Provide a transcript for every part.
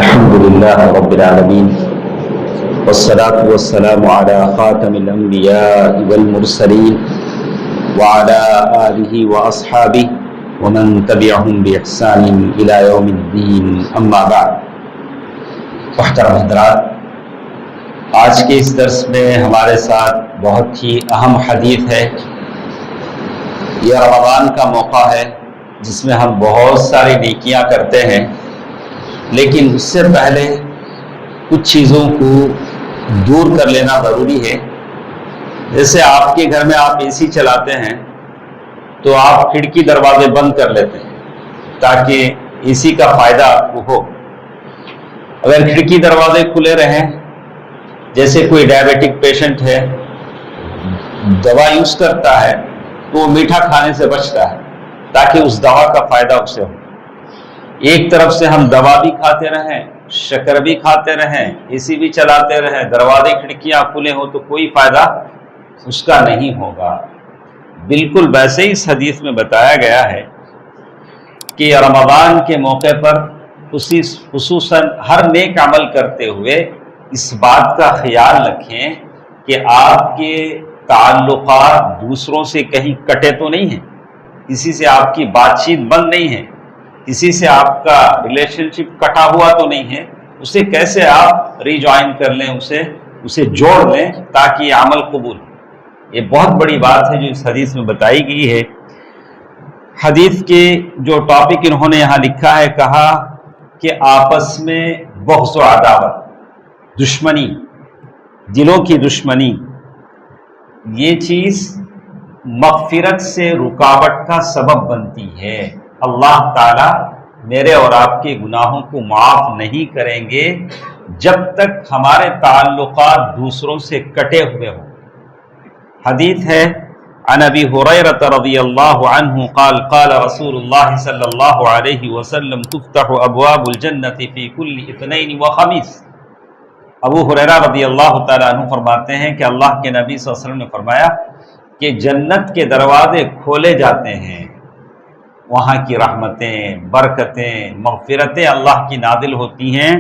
الحمد لله رب العالمين والصلاة والسلام على خاتم الأنبياء والمرسلين وعلى آله وأصحابه ومن تبعهم بإحسان إلى يوم الدين أما بعد. محترم حضرات، آج کے اس درس میں ہمارے ساتھ بہت ہی اہم حدیث ہے. یہ رمضان کا موقع ہے جس میں ہم بہت ساری نیکیاں کرتے ہیں، لیکن اس سے پہلے کچھ چیزوں کو دور کر لینا ضروری ہے. جیسے آپ کے گھر میں آپ اے سی چلاتے ہیں تو آپ کھڑکی دروازے بند کر لیتے ہیں تاکہ اے سی کا فائدہ آپ کو ہو. اگر کھڑکی دروازے کھلے رہیں، جیسے کوئی ڈائبیٹک پیشنٹ ہے دوا یوز کرتا ہے تو وہ میٹھا کھانے سے بچتا ہے تاکہ اس دوا کا فائدہ اسے ہو. ایک طرف سے ہم دوا بھی کھاتے رہیں، شکر بھی کھاتے رہیں، اے سی بھی چلاتے رہیں، دروازے کھڑکیاں کھلے ہوں تو کوئی فائدہ اس کا نہیں ہوگا. بالکل ویسے ہی اس حدیث میں بتایا گیا ہے کہ رمضان کے موقع پر خصوصاً ہر نیک عمل کرتے ہوئے اس بات کا خیال رکھیں کہ آپ کے تعلقات دوسروں سے کہیں کٹے تو نہیں ہیں، کسی سے آپ کی بات چیت بند نہیں ہے، کسی سے آپ کا ریلیشن شپ کٹا ہوا تو نہیں ہے. اسے کیسے آپ ری جوائن کر لیں، اسے جوڑ لیں تاکہ یہ عمل قبول. یہ بہت بڑی بات ہے جو اس حدیث میں بتائی گئی ہے. حدیث کے جو ٹاپک انہوں نے یہاں لکھا ہے، کہا کہ آپس میں بغض و عداوت، دشمنی، دلوں کی دشمنی، یہ چیز مغفرت سے رکاوٹ کا سبب بنتی ہے. اللہ تعالیٰ میرے اور آپ کے گناہوں کو معاف نہیں کریں گے جب تک ہمارے تعلقات دوسروں سے کٹے ہوئے ہوں. حدیث ہے عن ابی ہریرہ رضی اللہ عنہ قال قال رسول اللہ صلی اللہ علیہ وسلم تفتح ابواب الجنت فی کل اثنین وخمیس. ابو ہریرہ رضی اللہ تعالیٰ عنہ فرماتے ہیں کہ اللہ کے نبی صلی اللہ علیہ وسلم نے فرمایا کہ جنت کے دروازے کھولے جاتے ہیں، وہاں کی رحمتیں، برکتیں، مغفرتیں اللہ کی نازل ہوتی ہیں.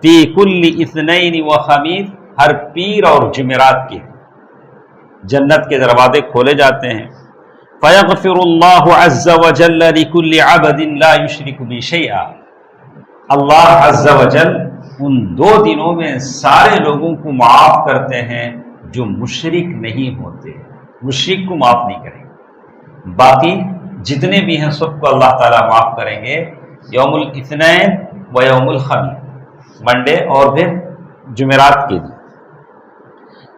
فی کل اثنین وخمیس، ہر پیر اور جمعرات کے جنت کے دروازے کھولے جاتے ہیں. فیغفر اللہ عز وجل لکل عبد لا یشرک بہ شیئا. اللہ عز وجل ان دو دنوں میں سارے لوگوں کو معاف کرتے ہیں جو مشرک نہیں ہوتے، مشرک کو معاف نہیں کریں گے. باقی جتنے بھی ہیں سب کو اللہ تعالیٰ معاف کریں گے یوم الاثنین و یوم الخمیس، منڈے اور پھر جمعرات کے دن.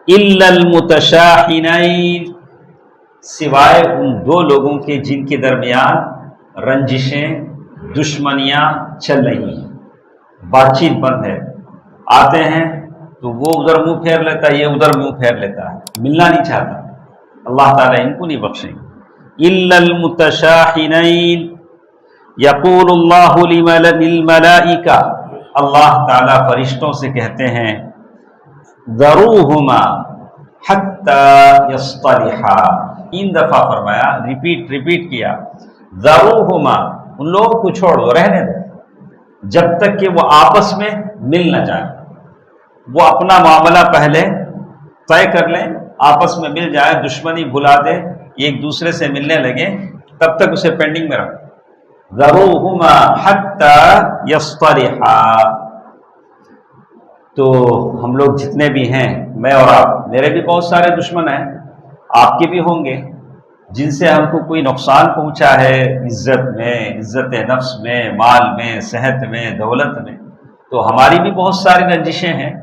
الا المتشاحنین، سوائے ان دو لوگوں کے جن کے درمیان رنجشیں، دشمنیاں چل رہی ہیں، بات چیت بند ہے. آتے ہیں تو وہ ادھر منہ پھیر لیتا ہے، یہ ادھر منہ پھیر لیتا ہے، ملنا نہیں چاہتا. اللہ تعالیٰ ان کو نہیں بخشیں گے. الا المتشاحنین یقول اللہ للملائکہ، اللہ تعالیٰ فرشتوں سے کہتے ہیں ذروہما حتی یصطلحا. 3 دفعہ فرمایا، ریپیٹ کیا. ذروہما، ان لوگوں کو چھوڑ دو، رہنے دو جب تک کہ وہ آپس میں مل نہ جائیں. وہ اپنا معاملہ پہلے طے کر لیں، آپس میں مل جائے، دشمنی بھلا دے، ایک دوسرے سے ملنے لگے، تب تک اسے پینڈنگ میں رکھو. ذروہما حتی یصطلحا. تو ہم لوگ جتنے بھی ہیں، میں اور آپ، میرے بھی بہت سارے دشمن ہیں، آپ کے بھی ہوں گے، جن سے ہم کو کوئی نقصان پہنچا ہے عزت میں، عزت نفس میں، مال میں، صحت میں، دولت میں، تو ہماری بھی بہت ساری رنجشیں ہیں.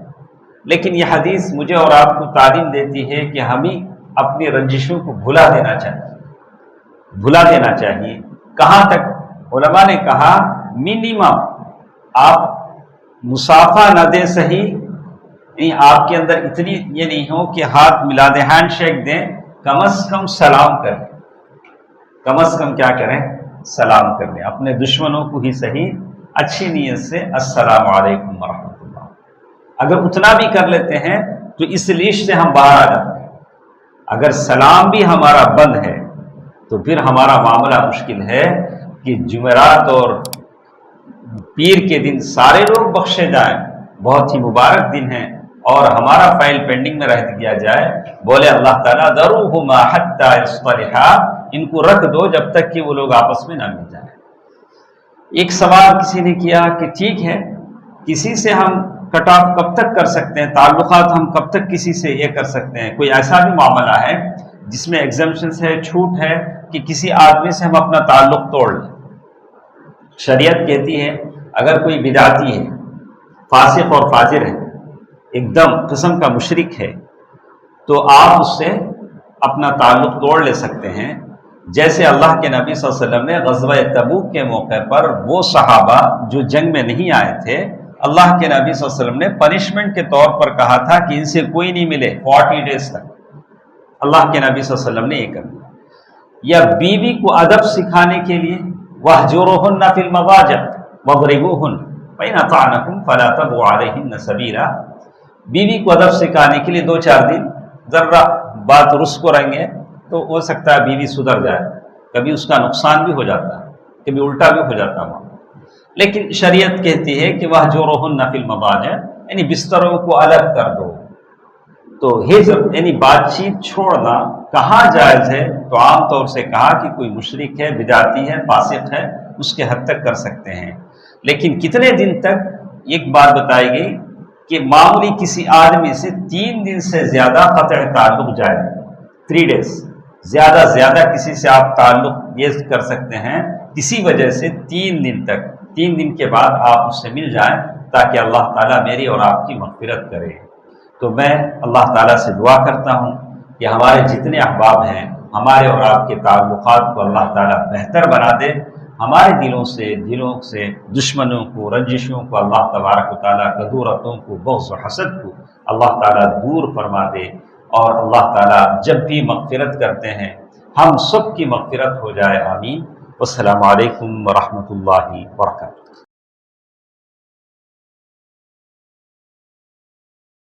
لیکن یہ حدیث مجھے اور آپ کو تعلیم دیتی ہے کہ ہمیں اپنی رنجشوں کو بھلا دینا چاہیے. کہاں تک؟ علماء نے کہا منیمم آپ مصافحہ نہ دیں صحیح، یعنی آپ کے اندر اتنی یہ نہیں ہو کہ ہاتھ ملا دیں، ہینڈ شیک دیں، کم از کم سلام کریں. کم از کم کیا کریں؟ سلام کر لیں. اپنے دشمنوں کو ہی صحیح اچھی نیت سے السلام علیکم ورحمۃ اللہ. اگر اتنا بھی کر لیتے ہیں تو اس لیسٹ سے ہم باہر آ جاتے ہیں. اگر سلام بھی ہمارا بند ہے تو پھر ہمارا معاملہ مشکل ہے کہ جمعرات اور پیر کے دن سارے لوگ بخشے جائیں، بہت ہی مبارک دن ہے، اور ہمارا فائل پینڈنگ میں رہ دیا جائے، بولے اللہ تعالیٰ ذروہما حتی یصطلحا، ان کو رکھ دو جب تک کہ وہ لوگ آپس میں نہ مل جائیں۔ ایک سوال کسی نے کیا کہ ٹھیک ہے، کسی سے ہم کٹ آف کب تک کر سکتے ہیں، تعلقات ہم کب تک کسی سے یہ کر سکتے ہیں؟ کوئی ایسا بھی معاملہ ہے جس میں ایگزمپشنز ہے، چھوٹ ہے کہ کسی آدمی سے ہم اپنا تعلق توڑ لیں؟ شریعت کہتی ہے اگر کوئی بدعتی ہے، فاسق اور فاجر ہے، ایک دم قسم کا مشرک ہے، تو آپ اس سے اپنا تعلق توڑ لے سکتے ہیں۔ جیسے اللہ کے نبی صلی اللہ علیہ وسلم نے غزوہ تبوک کے موقع پر وہ صحابہ جو جنگ میں نہیں آئے تھے، اللہ کے نبی صلی اللہ علیہ وسلم نے پنشمنٹ کے طور پر کہا تھا کہ ان سے کوئی نہیں ملے 40 ڈیز تک۔ اللہ کے نبی صلی اللہ علیہ وسلم نے یہ کر دیا۔ یا بیوی کو ادب سکھانے کے لیے وَاهْجُرُوهُنَّ فِي الْمَضَاجِعِ وَاضْرِبُوهُنَّ فَإِنْ أَطَعْنَكُمْ فَلَا تَبْغُوا عَلَيْهِنَّ سَبِيلًا۔ بیوی کو ادب سکھانے کے لیے 2-4 دن ذرا بات رس کو رہیں گے تو ہو سکتا ہے بیوی سدھر جائے، کبھی اس کا نقصان بھی ہو جاتا ہے، کبھی الٹا بھی ہو جاتا ہے، لیکن شریعت کہتی ہے کہ وَاهْجُرُوهُنَّ فِي الْمَضَاجِعِ، یعنی بستروں کو الگ کر دو۔ تو ہجر یعنی بات چیت چھوڑنا کہاں جائز ہے؟ تو عام طور سے کہا کہ کوئی مشرک ہے، بدعتی ہے، فاسق ہے، اس کے حد تک کر سکتے ہیں۔ لیکن کتنے دن تک؟ ایک بات بتائی گئی کہ معمولی کسی آدمی سے 3 دن سے زیادہ قطع تعلق جائز ہے، 3 ڈیز، زیادہ کسی سے آپ تعلق یہ کر سکتے ہیں کسی وجہ سے 3 دن تک، 3 دن کے بعد آپ اس سے مل جائیں تاکہ اللہ تعالیٰ میری اور آپ کی مغفرت کرے۔ تو میں اللہ تعالیٰ سے دعا کرتا ہوں کہ ہمارے جتنے احباب ہیں، ہمارے اور آپ کے تعلقات کو اللہ تعالیٰ بہتر بنا دے، ہمارے دلوں سے دشمنوں کو، رنجشوں کو اللہ تبارک و تعالیٰ، کدورتوں کو، بغض و حسد کو اللہ تعالیٰ دور فرما دے، اور اللہ تعالیٰ جب بھی مغفرت کرتے ہیں ہم سب کی مغفرت ہو جائے، آمین۔ والسلام علیکم ورحمۃ اللہ وبرکاتہ۔